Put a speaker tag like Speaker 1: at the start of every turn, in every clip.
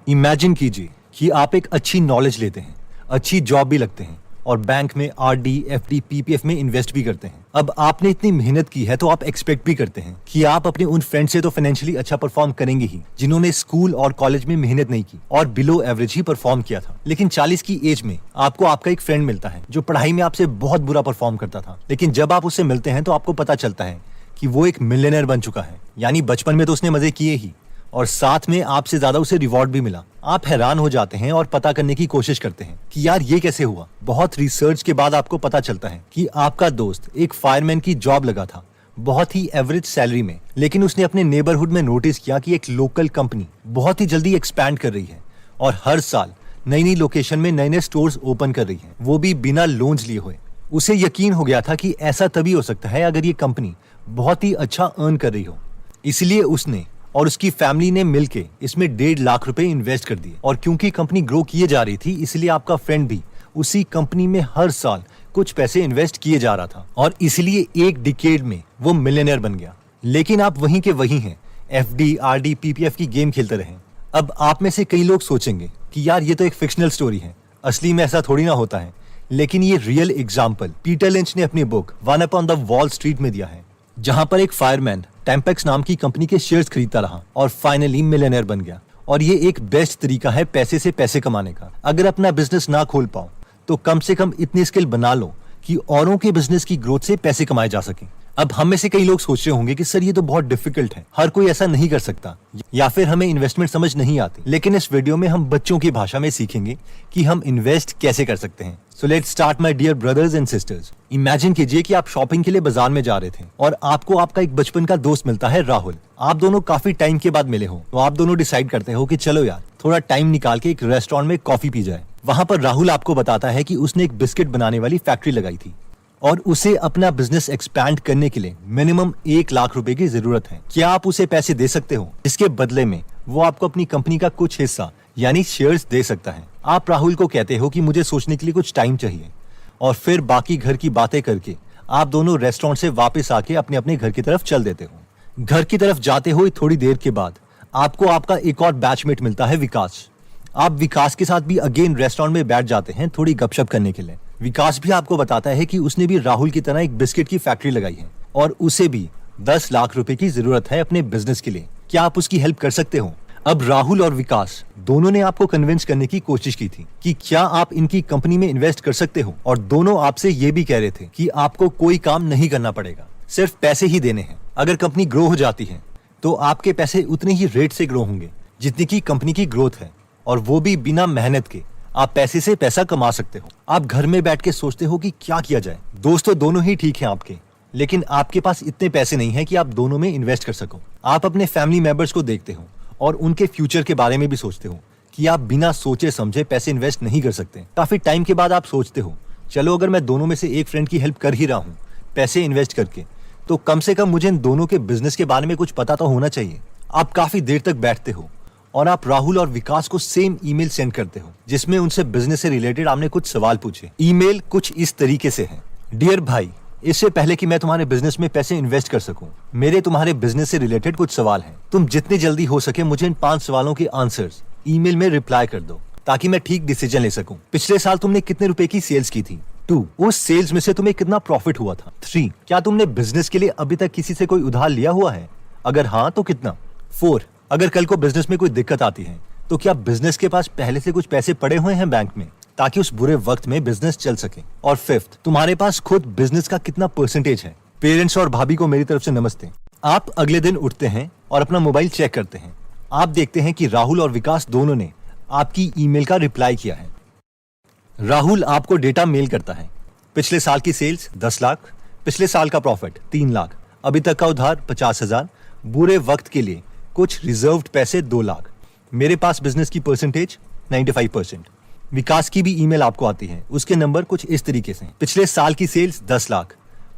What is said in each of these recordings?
Speaker 1: Imagine कीजिए कि आप एक अच्छी नॉलेज लेते हैं, अच्छी जॉब भी लगते हैं और बैंक में आरडी, एफडी, पीपीएफ में इन्वेस्ट भी करते हैं। अब आपने इतनी मेहनत की है तो आप एक्सपेक्ट भी करते हैं कि आप अपने उन फ्रेंड से तो फाइनेंशियली अच्छा परफॉर्म करेंगे ही जिन्होंने स्कूल और कॉलेज में मेहनत नहीं की और बिलो एवरेज ही परफॉर्म किया था। लेकिन 40 की एज में आपको आपका एक फ्रेंड मिलता है जो पढ़ाई में आपसे बहुत बुरा परफॉर्म करता था, लेकिन जब आप उससे मिलते हैं तो आपको पता चलता है कि वो एक मिलियनेयर बन चुका है। यानी बचपन में तो उसने मजे किए ही और साथ में आपसे ज्यादा उसे रिवॉर्ड भी मिला। आप हैरान हो जाते हैं और पता करने की कोशिश करते हैं कि यार ये कैसे हुआ। बहुत रिसर्च के बाद आपको पता चलता है कि आपका दोस्त एक फायरमैन की जॉब लगा था, बहुत ही एवरेज सैलरी में, लेकिन उसने अपने नेबरहुड में नोटिस किया कि एक लोकल कंपनी बहुत ही जल्दी एक्सपैंड कर रही है और हर साल नई नई लोकेशन में नए नए स्टोर्स ओपन कर रही है, वो भी बिना लोन्स लिए हुए। उसे यकीन हो गया था कि ऐसा तभी हो सकता है अगर ये कंपनी बहुत ही अच्छा अर्न कर रही हो। इसलिए उसने और उसकी फैमिली ने मिलके इसमें 1.5 लाख रुपए इन्वेस्ट कर दिए। और क्योंकि कंपनी ग्रो किए जा रही थी इसलिए आपका फ्रेंड भी उसी कंपनी में हर साल कुछ पैसे इन्वेस्ट किए जा रहा था और इसलिए एक डिकेड में वो मिलियनेयर बन गया। लेकिन आप वहीं के वहीं हैं, एफडी, आरडी, पीपीएफ की गेम खेलते रहे। अब आप में से कई लोग सोचेंगे कि यार ये तो एक फिक्शनल स्टोरी है, असली में ऐसा थोड़ी ना होता है। लेकिन ये रियल एग्जाम्पल पीटर लिंच ने अपनी book one upon the wall street में दिया है, जहां पर एक फायरमैन टेम्पेक्स नाम की कंपनी के शेयर्स खरीदता रहा और फाइनली मिलियनेयर बन गया। और ये एक बेस्ट तरीका है पैसे से पैसे कमाने का। अगर अपना बिजनेस ना खोल पाओ तो कम से कम इतनी स्किल बना लो कि औरों के बिजनेस की ग्रोथ से पैसे कमाए जा सके। अब हम में से कई लोग सोच रहे होंगे कि सर ये तो बहुत डिफिकल्ट है, हर कोई ऐसा नहीं कर सकता, या फिर हमें इन्वेस्टमेंट समझ नहीं आती। लेकिन इस वीडियो में हम बच्चों की भाषा में सीखेंगे कि हम इन्वेस्ट कैसे कर सकते हैं। So let's start my dear brothers and sisters. Imagine कीजिए कि आप शॉपिंग के लिए बाजार में जा रहे थे और आपको आपका एक बचपन का दोस्त मिलता है राहुल। आप दोनों काफी टाइम के बाद मिले हो तो आप दोनों डिसाइड करते हो कि चलो यार थोड़ा टाइम निकाल के एक रेस्टोरेंट में कॉफी पी जाए। वहां पर राहुल आपको बताता है कि उसने एक बिस्किट बनाने वाली फैक्ट्री लगाई थी और उसे अपना बिजनेस एक्सपैंड करने के लिए मिनिमम 1 लाख रुपए की जरूरत है। क्या आप उसे पैसे दे सकते हो? इसके बदले में वो आपको अपनी कंपनी का कुछ हिस्सा यानी शेयर्स दे सकता है। आप राहुल को कहते हो कि मुझे सोचने के लिए कुछ टाइम चाहिए और फिर बाकी घर की बातें करके आप दोनों रेस्टोरेंट से वापस आके अपने अपने घर की तरफ चल देते हो। घर की तरफ जाते हुए थोड़ी देर के बाद आपको आपका एक और बैचमेट मिलता है, विकास। आप विकास के साथ भी अगेन रेस्टोरेंट में बैठ जाते हैं थोड़ी गपशप करने के लिए। विकास भी आपको बताता है कि उसने भी राहुल की तरह एक बिस्किट की फैक्ट्री लगाई है और उसे भी 10 लाख रुपए की जरूरत है अपने बिजनेस के लिए। क्या आप उसकी हेल्प कर सकते हो? अब राहुल और विकास दोनों ने आपको कन्विंस करने की कोशिश की थी कि क्या आप इनकी कंपनी में इन्वेस्ट कर सकते हो, और दोनों आपसे ये भी कह रहे थे कि आपको कोई काम नहीं करना पड़ेगा, सिर्फ पैसे ही देने हैं। अगर कंपनी ग्रो हो जाती है तो आपके पैसे उतने ही रेट से ग्रो होंगे जितनी की कंपनी की ग्रोथ है, और वो भी बिना मेहनत के। आप पैसे से पैसा कमा सकते हो। आप घर में बैठ के सोचते हो कि क्या किया जाए। दोस्तों दोनों ही ठीक हैं आपके, लेकिन आपके पास इतने पैसे नहीं है कि आप दोनों में इन्वेस्ट कर सको। आप अपने फैमिली मेंबर्स को देखते हो और उनके फ्यूचर के बारे में भी सोचते हो कि आप बिना सोचे समझे पैसे इन्वेस्ट नहीं कर सकते। काफी टाइम के बाद आप सोचते हो चलो अगर मैं दोनों में से एक फ्रेंड की हेल्प कर ही रहा हूँ पैसे इन्वेस्ट करके, तो कम से कम मुझे इन दोनों के बिजनेस के बारे में कुछ पता तो होना चाहिए। आप काफी देर तक बैठते हो और आप राहुल और विकास को सेम ईमेल सेंड करते हो जिसमें उनसे बिजनेस से रिलेटेड आपने कुछ सवाल पूछे। ईमेल कुछ इस तरीके से है, डियर भाई, इससे पहले कि मैं तुम्हारे बिजनेस में पैसे इन्वेस्ट कर सकूं, मेरे तुम्हारे बिजनेस से रिलेटेड कुछ सवाल हैं। तुम जितने जल्दी हो सके मुझे इन 5 सवालों के आंसर्स ईमेल में रिप्लाई कर दो ताकि मैं ठीक डिसीजन ले सकूं। पिछले साल तुमने कितने रुपए की सेल्स की थी? 2, उस सेल्स में से तुम्हें कितना प्रॉफिट हुआ था? 3, क्या तुमने बिजनेस के लिए अभी तक किसी से कोई उधार लिया हुआ है? अगर हाँ तो कितना? 4, अगर कल को बिजनेस में कोई दिक्कत आती है तो क्या बिजनेस के पास पहले से कुछ पैसे पड़े हुए हैं बैंक में ताकि उस बुरे वक्त में बिजनेस चल सके? और 5, तुम्हारे पास खुद बिजनेस का कितना परसेंटेज है? पेरेंट्स और भाभी को मेरी तरफ से नमस्ते। आप अगले दिन उठते हैं और अपना मोबाइल चेक करते हैं। आप देखते हैं कि राहुल और विकास दोनों ने आपकी ईमेल का रिप्लाई किया है। राहुल आपको डेटा मेल करता है। पिछले साल की सेल्स 10 लाख, पिछले साल का प्रॉफिट 3 लाख, अभी तक का उधार 50,000, बुरे वक्त के लिए कुछ रिजर्व्ड पैसे 2 लाख, मेरे पास बिजनेस की परसेंटेज 95%। विकास की भी ईमेल आपको आती है, उसके नंबर कुछ इस तरीके से, पिछले साल की सेल्स 10 लाख,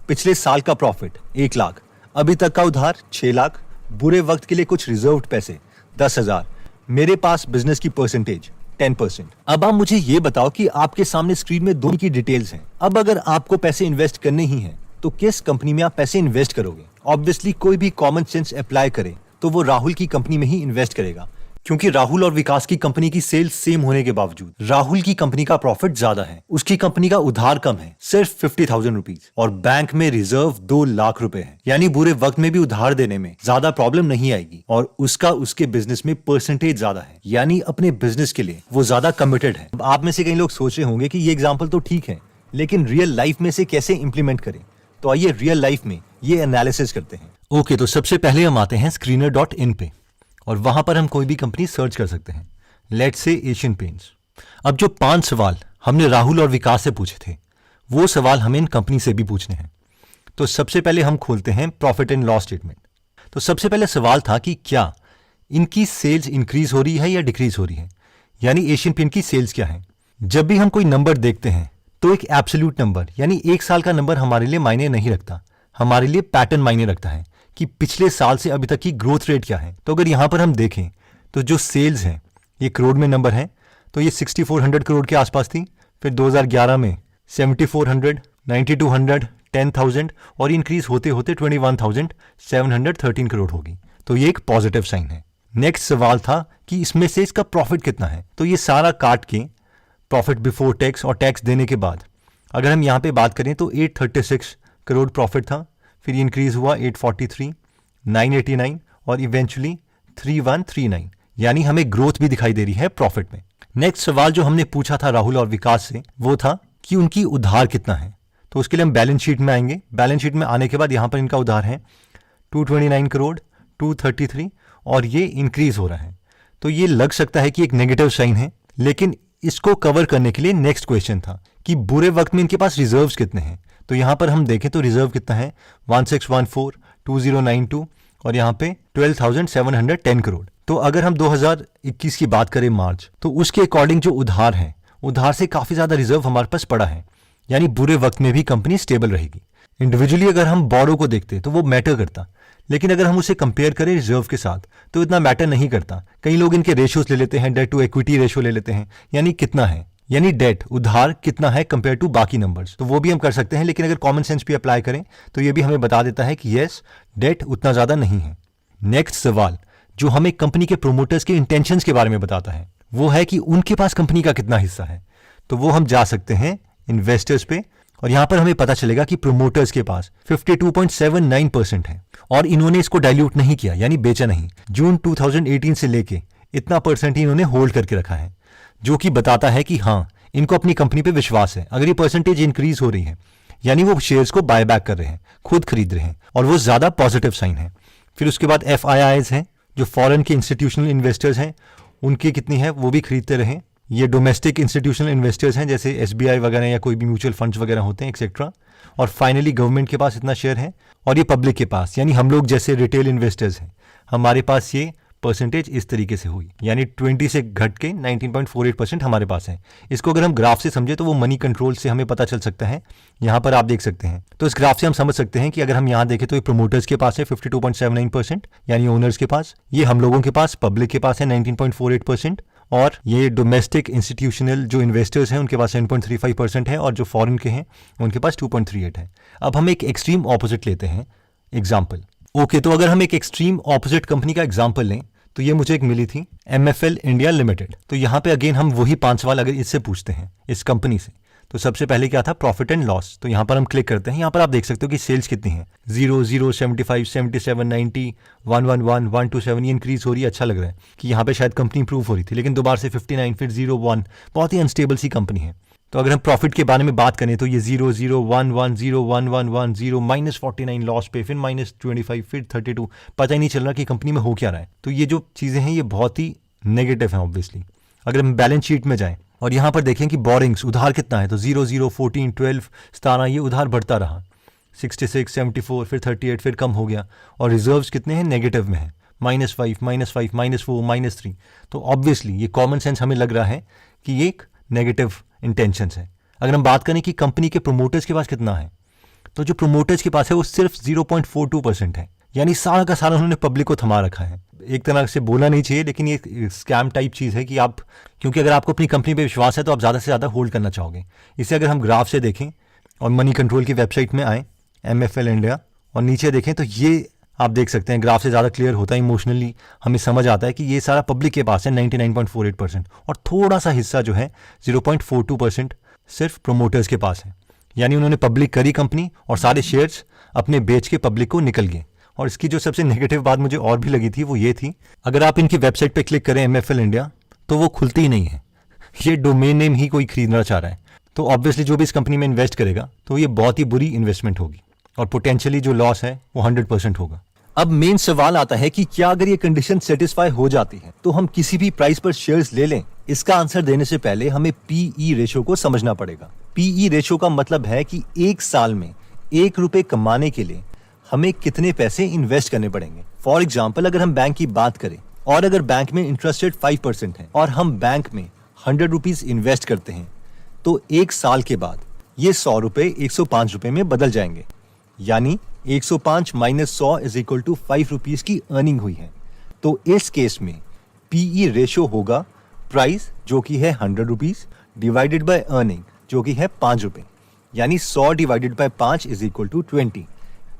Speaker 1: पिछले साल का प्रॉफिट 1 लाख, अभी तक का उधार 6 लाख, बुरे वक्त के लिए कुछ रिजर्व्ड पैसे 10,000, मेरे पास बिजनेस की परसेंटेज 10%। अब आप मुझे ये बताओ कि आपके सामने स्क्रीन में दोनों की डिटेल्स हैं। अब अगर आपको पैसे इन्वेस्ट करने ही हैं तो किस कंपनी में आप पैसे इन्वेस्ट करोगे? ऑब्वियसली कोई भी कॉमन सेंस अप्लाई करे तो वो राहुल की कंपनी में ही इन्वेस्ट करेगा, क्योंकि राहुल और विकास की कंपनी की सेल्स सेम होने के बावजूद राहुल की कंपनी का प्रॉफिट ज्यादा है, उसकी कंपनी का उधार कम है, सिर्फ 50,000 रुपीज, और बैंक में रिजर्व 2 लाख रुपए है। यानी बुरे वक्त में भी उधार देने में ज्यादा प्रॉब्लम नहीं आएगी, और उसका उसके बिजनेस में परसेंटेज ज्यादा है, यानी अपने बिजनेस के लिए वो ज्यादा कमिटेड है। अब आप में से कई लोग सोच रहे होंगे कि ये एग्जाम्पल तो ठीक है, लेकिन रियल लाइफ में से कैसे इंप्लीमेंट करें। तो आइए रियल लाइफ में ये एनालिसिस करते हैं। ओके, तो सबसे पहले हम आते हैं screener.in पे, और वहां पर हम कोई भी कंपनी सर्च कर सकते हैं। Let's say Asian paints. अब जो 5 सवाल हमने राहुल और विकास से पूछे थे, वो सवाल हमें इन कंपनी से भी पूछने हैं। तो सबसे पहले हम खोलते हैं प्रॉफिट एंड लॉस स्टेटमेंट। तो सबसे पहले सवाल था कि क्या इनकी सेल्स इंक्रीज हो रही है या डिक्रीज हो रही है, यानी एशियन पेंट की सेल्स क्या है। जब भी हम कोई नंबर देखते हैं तो एक एब्सोल्यूट नंबर यानी एक साल का नंबर हमारे लिए मायने नहीं रखता, हमारे लिए पैटर्न मायने रखता है कि पिछले साल से अभी तक की ग्रोथ रेट क्या है। तो अगर यहां पर हम देखें तो जो सेल्स हैं ये करोड़ में नंबर है, तो ये 6400 करोड़ के आसपास थी, फिर 2011 में 7400, 9200, 10,000 और इंक्रीज होते होते 21,713 करोड़ होगी। तो ये एक पॉजिटिव साइन है। नेक्स्ट सवाल था कि इसमें से इसका प्रॉफिट कितना है। तो ये सारा काट के प्रॉफिट बिफोर टैक्स और टैक्स देने के बाद अगर हम यहाँ पे बात करें तो 836 करोड़ प्रॉफिट था, फिर इंक्रीज हुआ 843, 989 और इवेंचुअली 3139, यानी हमें ग्रोथ भी दिखाई दे रही है प्रॉफिट में। नेक्स्ट सवाल जो हमने पूछा था राहुल और विकास से वो था कि उनकी उधार कितना है। तो उसके लिए हम बैलेंस शीट में आएंगे। बैलेंस शीट में आने के बाद यहाँ पर इनका उधार है 229 करोड़, 233, और ये इंक्रीज हो रहा है। तो ये लग सकता है कि एक नेगेटिव साइन है, लेकिन इसको कवर करने के लिए नेक्स्ट क्वेश्चन था कि बुरे वक्त में इनके पास रिजर्व्स कितने हैं। तो यहां पर हम देखें तो रिजर्व कितना है 1614, 2092 और यहां पे 12,710 करोड़। तो अगर हम 2021 की बात करें मार्च, तो उसके अकॉर्डिंग जो उधार है, उधार से काफी ज्यादा रिजर्व हमारे पास पड़ा है, यानी बुरे वक्त में भी कंपनी स्टेबल रहेगी। इंडिविजुअली अगर हम बोरो को देखते तो वो मैटर करता, लेकिन अगर हम उसे कंपेयर करें रिजर्व के साथ तो इतना मैटर नहीं करता। कई लोग इनके रेशियोज ले लेते हैं, डेट टू इक्विटी रेशियो ले लेते हैं, यानी कितना है, यानी डेट उधार कितना है कंपेयर टू बाकी नंबर्स, तो वो भी हम कर सकते हैं। लेकिन अगर कॉमन सेंस भी अप्लाई करें तो ये भी हमें बता देता है कि यस डेट उतना ज्यादा नहीं है। नेक्स्ट सवाल जो हमें कंपनी के प्रोमोटर्स के इंटेंशंस के बारे में बताता है वो है कि उनके पास कंपनी का कितना हिस्सा है। तो वो हम जा सकते हैं इन्वेस्टर्स पे, और यहां पर हमें पता चलेगा कि प्रोमोटर्स के पास 52.79% है, और इन्होंने इसको डाइल्यूट नहीं किया, यानी बेचा नहीं। जून 2018 से लेके इतना परसेंट ही इन्होंने होल्ड करके रखा है, जो कि बताता है कि हाँ इनको अपनी कंपनी पे विश्वास है। अगर ये परसेंटेज इंक्रीज हो रही है यानी वो शेयर्स को बाय बैक कर रहे हैं, खुद खरीद रहे हैं, और वो ज्यादा पॉजिटिव साइन है। फिर उसके बाद FIIs हैं, जो फॉरेन के इंस्टीट्यूशनल इन्वेस्टर्स हैं, उनकी कितनी है वो भी खरीदते रहे। ये डोमेस्टिक इंस्टीट्यूशनल इन्वेस्टर्स हैं जैसे SBI वगैरह या कोई भी म्यूचुअल फंड्स वगैरह होते हैं एक्सेट्रा। और फाइनली गवर्नमेंट के पास इतना शेयर है, और ये पब्लिक के पास यानी हम लोग जैसे रिटेल इन्वेस्टर्स हैं, हमारे पास ये परसेंटेज इस तरीके से हुई, यानी 20 से घट के 19.48% हमारे पास है। इसको अगर हम ग्राफ से समझे तो वो मनी कंट्रोल से हमें पता चल सकता है। यहाँ पर आप देख सकते हैं, तो इस ग्राफ से हम समझ सकते हैं कि अगर हम यहाँ देखें तो ये प्रोमोटर्स के पास है 52.79%, यानी ओनर्स के पास, ये हम लोगों के पास पब्लिक के पास है 19.48%, और ये डोमेस्टिक इंस्टीट्यूशनल जो इन्वेस्टर्स हैं उनके पास 7.35% है, और जो फॉरेन के हैं उनके पास 2.38 है। अब हम एक एक्सट्रीम ऑपोजिट लेते हैं एग्जाम्पल। ओके, तो अगर हम एक एक्सट्रीम ऑपोजिट कंपनी का एग्जाम्पल लें तो ये मुझे एक मिली थी MFL इंडिया लिमिटेड। तो यहाँ पे अगेन हम वही 5 सवाल अगर इससे पूछते हैं इस कंपनी से, तो सबसे पहले क्या था प्रॉफिट एंड लॉस। तो यहाँ पर हम क्लिक करते हैं, यहाँ पर आप देख सकते हो कि सेल्स कितनी है 0, 0, 75, 77, 90, 111, 127, ये इंक्रीज हो रही है। अच्छा लग रहा है कि यहाँ पे शायद कंपनी इंप्रूव हो रही थी, लेकिन दोबारा से 59, फिर 0, 1, बहुत ही अनस्टेबल सी कंपनी है। तो अगर हम प्रॉफिट के बारे में बात करें तो ये 0, 0, 1, 1, 0, 1, 1, 1, 0, -49 लॉस पे, फिर -25, फिर 32, पता ही नहीं चल रहा कि कंपनी में हो क्या रहा है। तो ये जो चीज़ें हैं ये बहुत ही नेगेटिव हैं ऑब्वियसली। अगर हम बैलेंस शीट में जाएं और यहाँ पर देखें कि बोरिंग्स उधार कितना है, तो 0, 0, 14, 12, 17 ये उधार बढ़ता रहा, 66, 74, फिर 38, फिर कम हो गया, और रिजर्व्स कितने हैं नेगेटिव में है -5, -5, -4, -3। तो ऑब्वियसली ये कॉमन सेंस हमें लग रहा है कि ये एक नेगेटिव इंटेंशंस है। अगर हम बात करें कि कंपनी के प्रोमोटर्स के पास कितना है, तो जो प्रोमोटर्स के पास है वो सिर्फ 0.42% है, यानी सारा का सारा उन्होंने पब्लिक को थमा रखा है। एक तरह से बोलना नहीं चाहिए, लेकिन ये स्कैम टाइप चीज़ है कि आप, क्योंकि अगर आपको अपनी कंपनी पे विश्वास है तो आप ज़्यादा से ज़्यादा होल्ड करना चाहोगे। इसे अगर हम ग्राफ से देखें और मनी कंट्रोल की वेबसाइट में आए MFL इंडिया और नीचे देखें तो ये आप देख सकते हैं ग्राफ से ज़्यादा क्लियर होता है, इमोशनली हमें समझ आता है कि ये सारा पब्लिक के पास है 99.48% और थोड़ा सा हिस्सा जो है 0.42% सिर्फ प्रोमोटर्स के पास है। यानी उन्होंने पब्लिक करी कंपनी और सारे शेयर्स अपने बेच के पब्लिक को निकल गए। और इसकी जो सबसे नेगेटिव बात मुझे और भी लगी थी वो ये थी, अगर आप इनकी वेबसाइट पे क्लिक करें MFL इंडिया तो वो खुलती ही नहीं है। ये डोमेन नेम ही कोई खरीदना चाह रहा है, तो ऑब्वियसली जो भी इस कंपनी में इन्वेस्ट करेगा तो ये बहुत ही बुरी इन्वेस्टमेंट होगी और पोटेंशियली जो लॉस है वो 100% होगा। अब मेन सवाल आता है कि क्या अगर ये कंडीशन सेटिस्फाई हो जाती है तो हम किसी भी प्राइस पर शेयर्स ले लें? इसका आंसर देने से पहले हमें PE रेशो को समझना पड़ेगा। PE रेशो का मतलब है कि एक साल में ₹1 कमाने के लिए हमें कितने पैसे इन्वेस्ट करने पड़ेंगे। फॉर एग्जाम्पल, अगर हम बैंक की बात करें और अगर बैंक में इंटरेस्ट रेट 5% है और हम बैंक में ₹100 इन्वेस्ट करते हैं तो एक साल के बाद ये ₹100 ₹105 में बदल जाएंगे। यानी 105 माइनस 100 इज इक्वल टू ₹5 की अर्निंग हुई है। तो इस केस में PE रेशो होगा प्राइस जो कि है ₹100 डिवाइडेड बाय अर्निंग जो कि है ₹5, यानी 100 divided by 5 is equal to 20।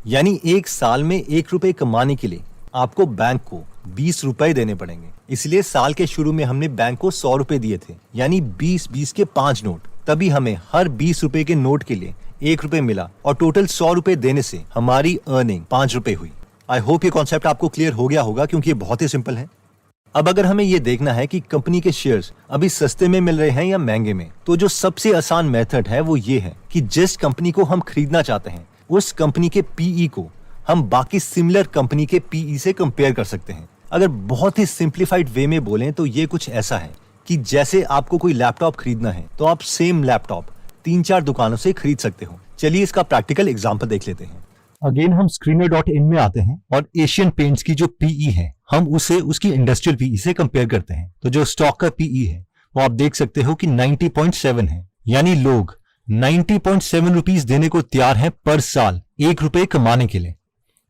Speaker 1: यानी एक साल में ₹1 कमाने के लिए आपको बैंक को ₹20 देने पड़ेंगे। इसलिए साल के शुरू में हमने बैंक को ₹100 दिए थे, यानी 20 के 5 नोट। तभी हमें हर ₹20 के नोट के लिए ₹1 मिला और टोटल ₹100 देने से हमारी अर्निंग ₹5 हुई। आई होप ये कॉन्सेप्ट आपको क्लियर हो गया होगा क्योंकि ये बहुत ही सिंपल है। अब अगर हमें ये देखना है कि कंपनी के शेयर्स अभी सस्ते में मिल रहे हैं या महंगे में, तो जो सबसे आसान मेथड है वो ये है कि जिस कंपनी को हम खरीदना चाहते हैं उस कंपनी के PE को हम बाकी सिमिलर कंपनी के PE से कंपेयर कर सकते हैं। अगर बहुत ही सिंप्लीफाइड वे में बोलें तो ये कुछ ऐसा है कि जैसे आपको कोई लैपटॉप खरीदना है तो आप सेम लैपटॉप 3-4 दुकानों से खरीद सकते हो। चलिए इसका प्रैक्टिकल एग्जांपल देख लेते हैं। अगेन हम screener.in में आते हैं और एशियन पेंट्स की जो PE है हम उसे उसकी इंडस्ट्रियल PE से कंपेयर करते हैं। तो जो स्टॉक का PE है वो आप देख सकते हो कि 90.7 है, यानी लोग 90.7 रुपीज देने को तैयार हैं पर साल ₹1 कमाने के लिए।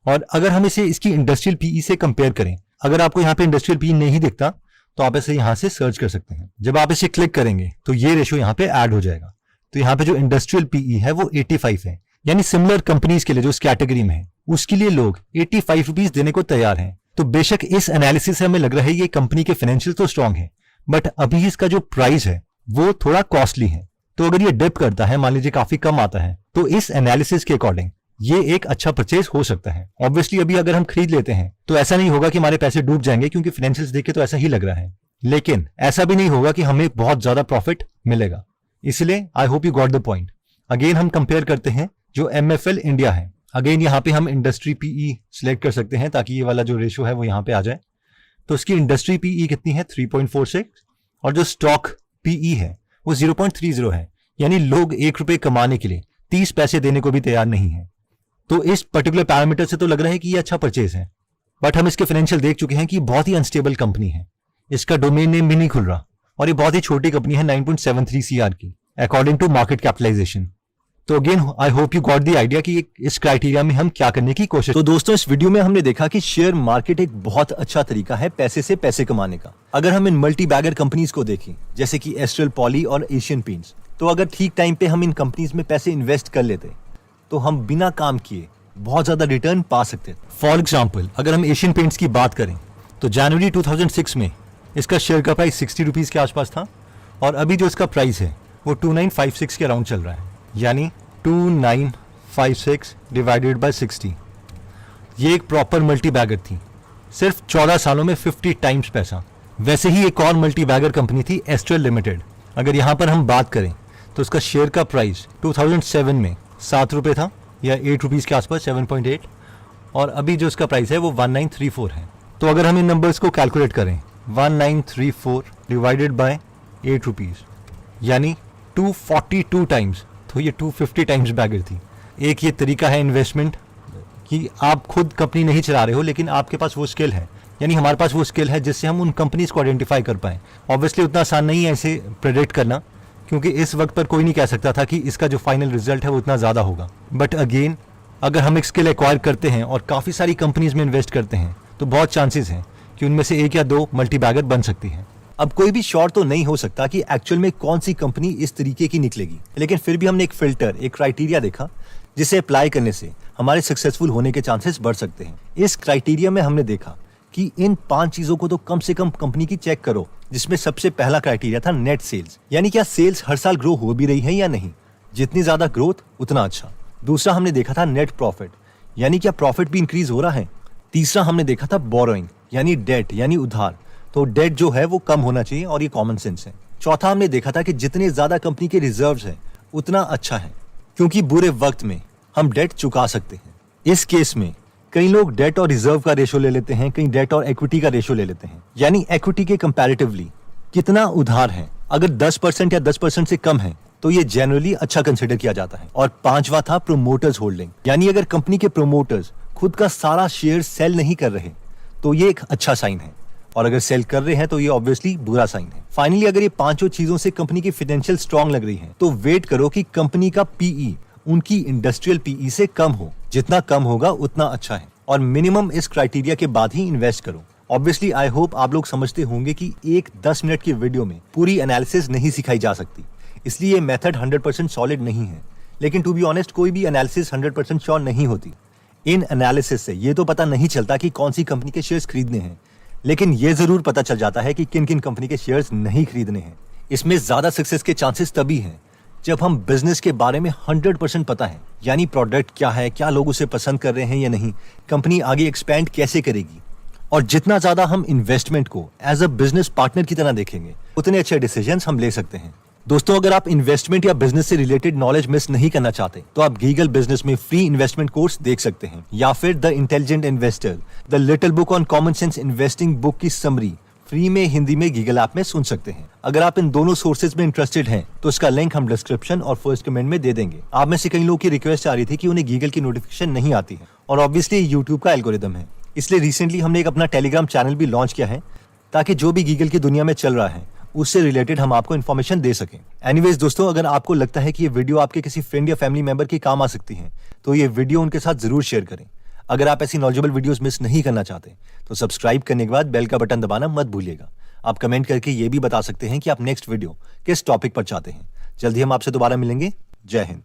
Speaker 1: और अगर हम इसे इसकी इंडस्ट्रियल PE से कंपेयर करें, अगर आपको यहाँ पे इंडस्ट्रियल PE नहीं दिखता तो आप इसे यहाँ से सर्च कर सकते हैं। जब आप इसे क्लिक करेंगे तो ये रेशो यहाँ पे ऐड हो जाएगा। तो यहाँ पे जो इंडस्ट्रियल PE है वो 85 है, यानी सिमिलर कंपनीज के लिए जो इस कैटेगरी में है उसके लिए लोग ₹85 देने को तैयार हैं। तो बेशक इस एनालिसिस से हमें लग रहा है ये कंपनी के फाइनेंशियल तो स्ट्रांग है, बट अभी इसका जो प्राइस है वो थोड़ा कॉस्टली है। तो अगर ये डिप करता है, मान लीजिए काफी कम आता है, तो इस एनालिसिस के अकॉर्डिंग ये एक अच्छा परचेज हो सकता है। ऑब्वियसली अभी अगर हम खरीद लेते हैं तो ऐसा नहीं होगा कि हमारे पैसे डूब जाएंगे, क्योंकि फाइनेंशियल्स देख के तो ऐसा ही लग रहा है, लेकिन ऐसा भी नहीं होगा कि हमें बहुत ज्यादा प्रॉफिट मिलेगा। इसलिए I hope you got the point. Again हम कंपेयर करते हैं जो MFL इंडिया है। अगेन यहाँ पे हम इंडस्ट्री PE सिलेक्ट कर सकते हैं ताकि ये वाला जो रेशो है वो यहाँ पे आ जाए। तो इसकी इंडस्ट्री PE कितनी है? 3.46 और जो स्टॉक PE है वो 0.30 है, यानी लोग ₹1 कमाने के लिए 30 पैसे देने को भी तैयार नहीं है। तो इस पर्टिकुलर पैरामीटर से तो लग रहा है कि ये अच्छा परचेज है, बट हम इसके फाइनेंशियल देख चुके हैं कि बहुत ही अनस्टेबल कंपनी है। इसका डोमेन नेम भी नहीं खुल रहा और ये बहुत ही छोटी कंपनी है 9.73 CR की अकॉर्डिंग टू मार्केट कैपिटलाइजेशन। तो again I hope you got the idea कि इस क्राइटेरिया में हम क्या करने की कोशिश। तो दोस्तों इस वीडियो में हमने देखा कि शेयर मार्केट एक बहुत अच्छा तरीका है पैसे से पैसे कमाने का। अगर हम इन मल्टी बैगर कंपनीज को देखें जैसे कि एस्ट्रल पॉली और एशियन पेंट्स, तो अगर ठीक टाइम पे हम इन कंपनीज में पैसे इन्वेस्ट कर लेते तो हम बिना काम किए बहुत ज्यादा रिटर्न पा सकते। फॉर एग्जाम्पल अगर हम एशियन पेंट्स की बात करें तो जनवरी 2006 में इसका शेयर का प्राइस ₹60 के आसपास था और अभी जो इसका प्राइस है वो 2956 के अराउंड चल रहा है, यानी 2956 डिवाइडेड बाय 60। ये एक प्रॉपर मल्टी बैगर थी, सिर्फ 14 सालों में 50 टाइम्स पैसा। वैसे ही एक और मल्टी बैगर कंपनी थी एस्ट्रल लिमिटेड। अगर यहाँ पर हम बात करें तो उसका शेयर का प्राइस 2007 में ₹7 था या ₹8 के आसपास, 7.8, और अभी जो इसका प्राइस है वो 1934 है। तो अगर हम इन नंबर्स को कैलकुलेट करें 1934 डिवाइडेड बाय ₹8, यानी 242 टाइम्स, तो ये 250 टाइम्स बैगर थी। एक ये तरीका है इन्वेस्टमेंट कि आप खुद कंपनी नहीं चला रहे हो लेकिन आपके पास वो स्किल है, यानी हमारे पास वो स्किल है जिससे हम उन कंपनीज को आइडेंटिफाई कर पाएं। ऑब्वियसली उतना आसान नहीं है इसे प्रेडिक्ट करना, क्योंकि इस वक्त पर कोई नहीं कह सकता था कि इसका जो फाइनल रिजल्ट है वो इतना ज़्यादा होगा। बट अगेन अगर हम एक स्किल एक्वायर करते हैं और काफ़ी सारी कंपनीज में इन्वेस्ट करते हैं तो बहुत चांसेस हैं कि उनमें से 1 या 2 मल्टी बैगर बन सकती हैं। अब कोई भी श्योर तो नहीं हो सकता कि एक्चुअल में कौन सी कंपनी इस तरीके की निकलेगी, लेकिन फिर भी हमने एक फिल्टर, एक क्राइटेरिया देखा जिसे अप्लाई करने से हमारे सक्सेसफुल होने के चांसेस बढ़ सकते हैं। इस क्राइटेरिया में हमने देखा कि इन 5 चीजों को तो कम से कम कंपनी की चेक करो, जिसमें सबसे पहला क्राइटेरिया था नेट सेल्स, यानी क्या सेल्स हर साल ग्रो हो भी रही है या नहीं। जितनी ज्यादा ग्रोथ उतना अच्छा। दूसरा हमने देखा था नेट प्रॉफिट, यानी क्या प्रॉफिट भी इंक्रीज हो रहा है। तीसरा हमने देखा था बोरोइंग, यानी डेट यानी उधार, तो डेट जो है वो कम होना चाहिए और ये कॉमन सेंस है। चौथा हमने देखा था कि जितने ज्यादा कंपनी के रिजर्व्स हैं उतना अच्छा है, क्योंकि बुरे वक्त में हम डेट चुका सकते हैं। इस केस में कई लोग डेट और रिजर्व का रेशो ले लेते हैं, कई डेट और इक्विटी का रेशो ले लेते हैं, यानी इक्विटी के कंपैरेटिवली कितना उधार है। अगर 10% या 10% से कम है तो ये जनरली अच्छा कंसिडर किया जाता है। और पांचवा था प्रोमोटर्स होल्डिंग, यानी अगर कंपनी के प्रोमोटर्स खुद का सारा शेयर सेल नहीं कर रहे तो ये एक अच्छा साइन है, और अगर सेल कर रहे हैं तो ये ऑब्वियसली बुरा साइन है। फाइनली अगर ये पांचों चीजों से कंपनी की फाइनेंशियल स्ट्रांग लग रही है तो वेट करो कि कंपनी का पीई उनकी इंडस्ट्रियल पीई से कम हो। जितना कम होगा उतना अच्छा है, और मिनिमम इस क्राइटेरिया के बाद ही इन्वेस्ट करो। ऑब्वियसली आई होप आप लोग समझते होंगे कि एक 10 मिनट की वीडियो में पूरी एनालिसिस नहीं सिखाई जा सकती, इसलिए ये मेथड 100% सॉलिड नहीं है। लेकिन टू बी ऑनेस्ट कोई भी एनालिसिस 100% श्योर नहीं होती। इन एनालिसिस से ये तो पता नहीं चलता कि कौन सी कंपनी के शेयर्स खरीदने हैं, लेकिन ये जरूर पता चल जाता है कि किन किन कंपनी के शेयर्स नहीं खरीदने हैं। इसमें ज्यादा सक्सेस के चांसेस तभी हैं जब हम बिजनेस के बारे में 100% पता है, यानी प्रोडक्ट क्या है, क्या लोग उसे पसंद कर रहे हैं या नहीं, कंपनी आगे एक्सपैंड कैसे करेगी। और जितना ज्यादा हम इन्वेस्टमेंट को एज अ बिजनेस पार्टनर की तरह देखेंगे उतने अच्छे डिसीजंस हम ले सकते हैं। दोस्तों, अगर आप इन्वेस्टमेंट या बिजनेस से रिलेटेड नॉलेज मिस नहीं करना चाहते तो आप गीगल बिजनेस में फ्री इन्वेस्टमेंट कोर्स देख सकते हैं, या फिर the intelligent investor, the little book on common sense investing book की समरी फ्री में हिंदी में गीगल ऐप में सुन सकते हैं। अगर आप इन दोनों सोर्सेज में इंटरेस्टेड हैं तो इसका लिंक हम डिस्क्रिप्शन और फर्स्ट कमेंट में दे देंगे। आप में से कई लोगों की रिक्वेस्ट आ रही थी कि उन्हें गीगल की नोटिफिकेशन नहीं आती है, और ऑब्वियसली यूट्यूब का एल्गोरिदम है, इसलिए रिसेंटली हमने एक अपना टेलीग्राम चैनल भी लॉन्च किया है, ताकि जो भी गीगल की दुनिया में चल रहा है उससे रिलेटेड हम आपको इन्फॉर्मेशन दे सकें। एनीवेज दोस्तों, अगर आपको लगता है कि ये वीडियो आपके किसी फ्रेंड या फैमिली मेंबर के काम आ सकती है तो ये वीडियो उनके साथ जरूर शेयर करें। अगर आप ऐसी नॉलेजेबल वीडियोस मिस नहीं करना चाहते तो सब्सक्राइब करने के बाद बेल का बटन दबाना मत भूलिएगा। आप कमेंट करके ये भी बता सकते हैं कि आप नेक्स्ट वीडियो किस टॉपिक पर चाहते हैं। जल्दी हम आपसे दोबारा मिलेंगे। जय हिंद।